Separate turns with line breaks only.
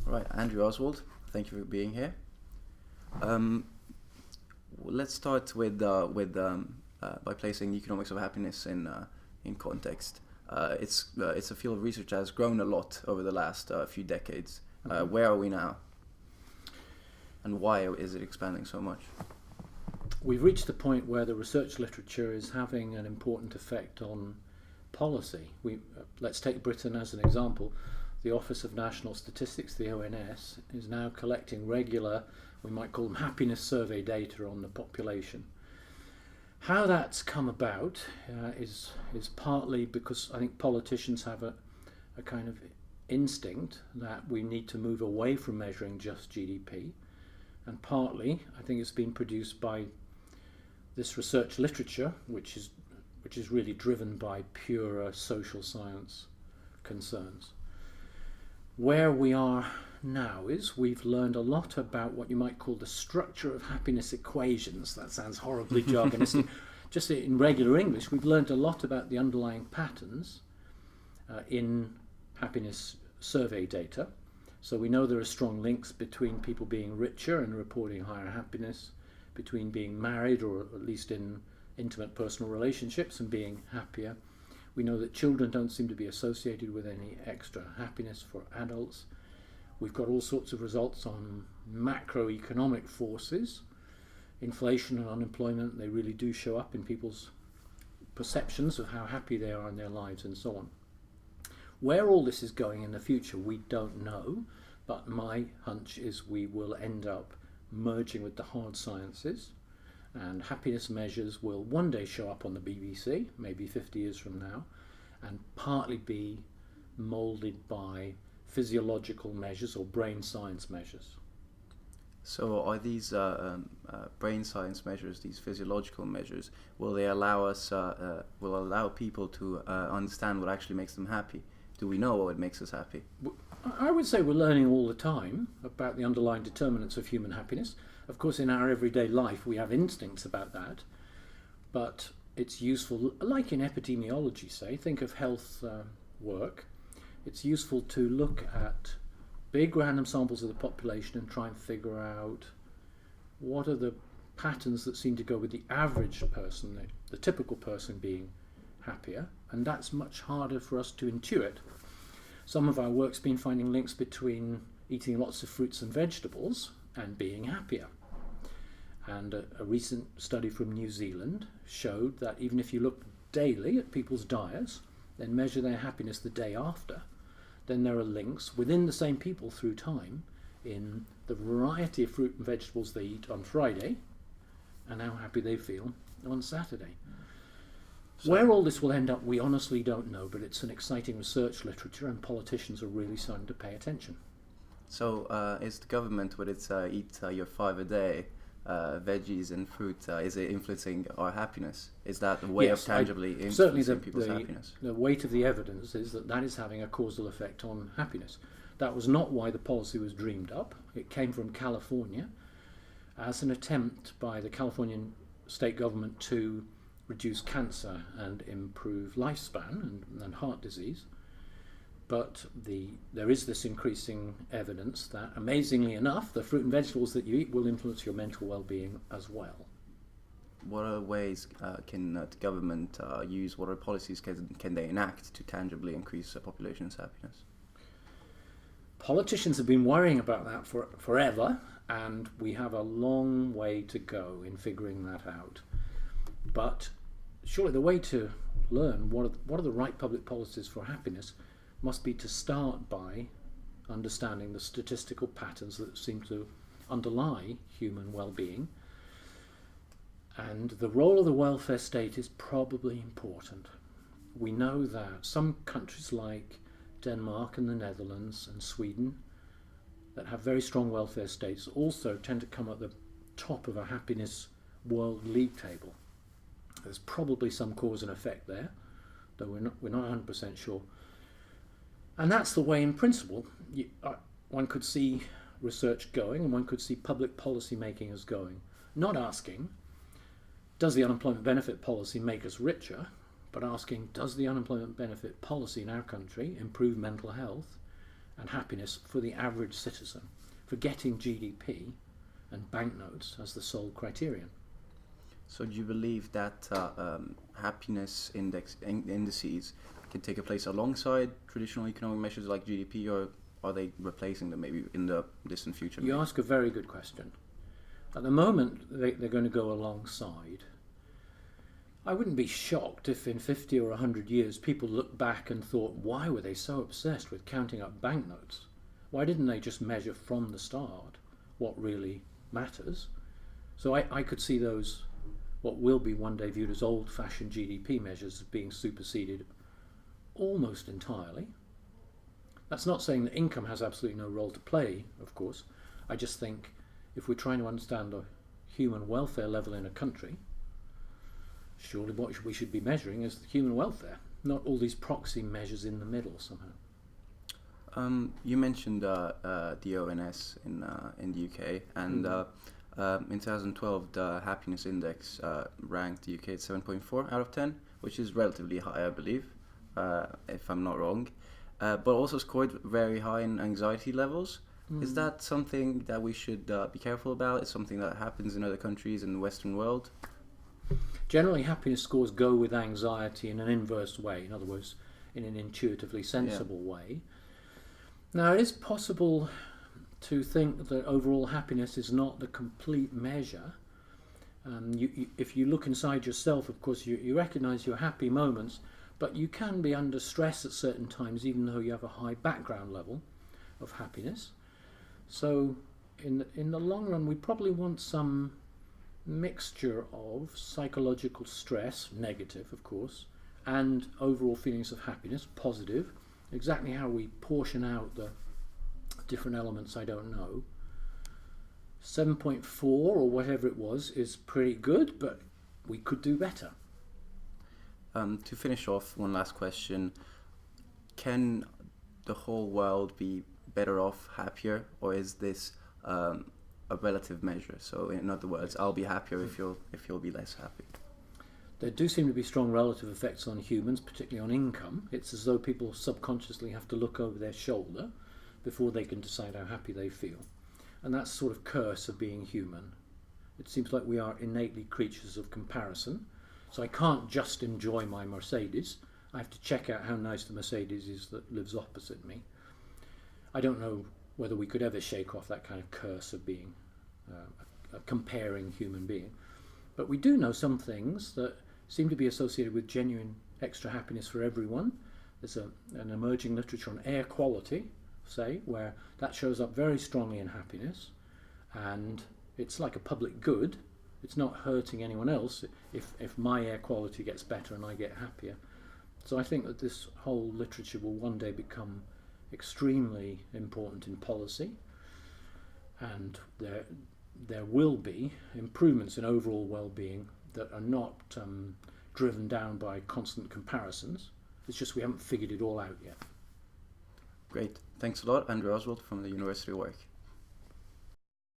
Right, Andrew Oswald, thank you for being here. Let's start with by placing economics of happiness in context. It's a field of research that has grown a lot over the last few decades. Where are we now, and why is it expanding so much?
We've reached the point where the research literature is having an important effect on policy. Let's take Britain as an example. The Office of National Statistics, the ONS, is now collecting regular, we might call them happiness survey data on the population. How that's come about is partly because I think politicians have a kind of instinct that we need to move away from measuring just GDP, and partly I think it's been produced by this research literature, which is really driven by pure social science concerns. Where we are now is we've learned a lot about what you might call the structure of happiness equations. That sounds horribly jargonistic. Just in regular English, we've learned a lot about the underlying patterns in happiness survey data. So we know there are strong links between people being richer and reporting higher happiness, between being married or at least in intimate personal relationships and being happier. We know that children don't seem to be associated with any extra happiness for adults. We've got all sorts of results on macroeconomic forces. Inflation and unemployment, they really do show up in people's perceptions of how happy they are in their lives and so on. Where all this is going in the future, we don't know, but my hunch is we will end up merging with the hard sciences, and happiness measures will one day show up on the BBC, maybe 50 years from now, and partly be moulded by physiological measures or brain science measures.
So are these brain science measures, these physiological measures, will they allow us, will allow people to understand what actually makes them happy? Do we know what makes us happy?
I would say we're learning all the time about the underlying determinants of human happiness. Of course, in our everyday life, we have instincts about that, but it's useful, like in epidemiology, say, think of health work. It's useful to look at big random samples of the population and try and figure out what are the patterns that seem to go with the average person, the typical person being happier, and that's much harder for us to intuit. Some of our work's been finding links between eating lots of fruits and vegetables and being happier. And a recent study from New Zealand showed that even if you look daily at people's diets, then measure their happiness the day after, then there are links within the same people through time in the variety of fruit and vegetables they eat on Friday and how happy they feel on Saturday. So, where all this will end up, we honestly don't know, but it's an exciting research literature and politicians are really starting to pay attention.
So is the government, with its eat your 5 a day, veggies and fruit, is it influencing our happiness? Is that a way of tangibly influencing people's happiness?
The weight of the evidence is that is having a causal effect on happiness. That was not why the policy was dreamed up. It came from California as an attempt by the Californian state government to reduce cancer and improve lifespan and heart disease. But there is this increasing evidence that, amazingly enough, the fruit and vegetables that you eat will influence your mental well-being as well.
What other ways can the government use, what other policies can they enact to tangibly increase the population's happiness?
Politicians have been worrying about that forever, and we have a long way to go in figuring that out. But surely the way to learn what are the right public policies for happiness must be to start by understanding the statistical patterns that seem to underlie human well-being. And the role of the welfare state is probably important. We know that some countries like Denmark and the Netherlands and Sweden that have very strong welfare states also tend to come at the top of a happiness world league table. There's probably some cause and effect there, though we're not 100% sure. And that's the way, in principle, one could see research going and one could see public policy making as going. Not asking, does the unemployment benefit policy make us richer? But asking, does the unemployment benefit policy in our country improve mental health and happiness for the average citizen, forgetting GDP and banknotes as the sole criterion.
So do you believe that happiness indices can take a place alongside traditional economic measures like GDP, or are they replacing them maybe in the distant future?
You ask a very good question. At the moment, they're going to go alongside. I wouldn't be shocked if in 50 or 100 years people look back and thought, why were they so obsessed with counting up banknotes? Why didn't they just measure from the start what really matters? So I could see those, what will be one day viewed as old-fashioned GDP measures, being superseded almost entirely. That's not saying that income has absolutely no role to play, of course. I just think if we're trying to understand the human welfare level in a country, surely what we should be measuring is human welfare, not all these proxy measures in the middle somehow.
You mentioned the ONS in the UK, and in 2012 the happiness index ranked the UK at 7.4 out of 10, which is relatively high, I believe, if I'm not wrong, but also scored very high in anxiety levels. Is that something that we should be careful about? Is something that happens in other countries in the Western world?
Generally, happiness scores go with anxiety in an inverse way, in other words, in an intuitively sensible way. Now, it is possible to think that overall happiness is not the complete measure. If you look inside yourself, of course, you recognise your happy moments, but you can be under stress at certain times, even though you have a high background level of happiness. So, in the long run, we probably want some mixture of psychological stress, negative of course, and overall feelings of happiness, positive. Exactly how we portion out the different elements, I don't know. 7.4 or whatever it was is pretty good, but we could do better.
To finish off, one last question. Can the whole world be better off, happier, or is this a relative measure? So in other words, I'll be happier if you'll be less happy.
There do seem to be strong relative effects on humans, particularly on income. It's as though people subconsciously have to look over their shoulder before they can decide how happy they feel. And that's sort of curse of being human. It seems like we are innately creatures of comparison. So I can't just enjoy my Mercedes. I have to check out how nice the Mercedes is that lives opposite me. I don't know whether we could ever shake off that kind of curse of being a comparing human being. But we do know some things that seem to be associated with genuine extra happiness for everyone. There's an emerging literature on air quality, say, where that shows up very strongly in happiness, and it's like a public good. It's not hurting anyone else if my air quality gets better and I get happier. So I think that this whole literature will one day become extremely important in policy, and there will be improvements in overall well-being that are not driven down by constant comparisons. It's just we haven't figured it all out yet.
Great. Thanks a lot, Andrew Oswald from the University of Warwick.